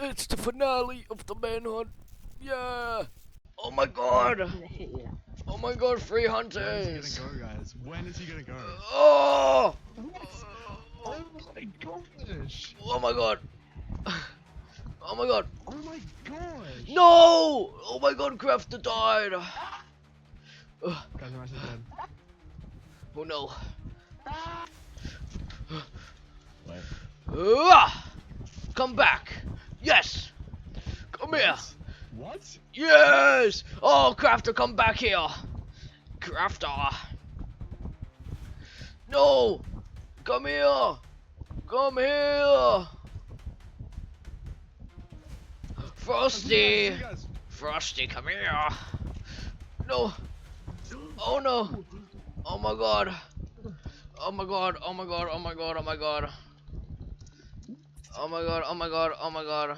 It's the finale of the manhunt. Yeah. Oh my god. Oh my god, free hunters. When is he gonna go, guys? When is he gonna go? Oh. Oh my gosh! Oh my god. Oh my god. Oh my gosh! No! Oh my god, Crafter died. Guys, I'm actually dead. Oh no. Wait. Come back. Yes. Come here. What? Yes. Oh, Crafter, come back here. Crafter. No. Come here. Come here. Frosty. Frosty, come here. No. Oh no. Oh my god. Oh my god. Oh my god. Oh my god. Oh my god. Oh my god. Oh my god. Oh my god.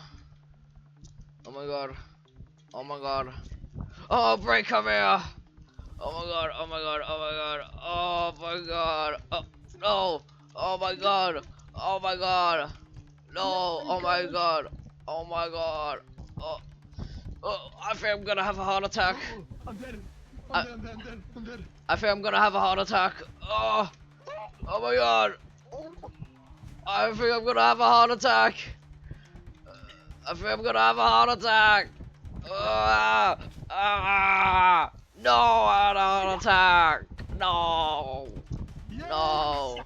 Oh my god. Oh my god. Oh, Break, come here. Oh my god. Oh my god. Oh my god. Oh my god. Oh no. Oh my god. Oh my god. No. Oh my god. Oh my god. Oh. Oh, I think I'm gonna have a heart attack. I'm dead. I'm dead. I'm dead. I think I'm gonna have a heart attack. Oh. Oh my god. I think I'm gonna have a heart attack. I think I'm gonna have a heart attack. No, I had a heart attack. No. Yes! No.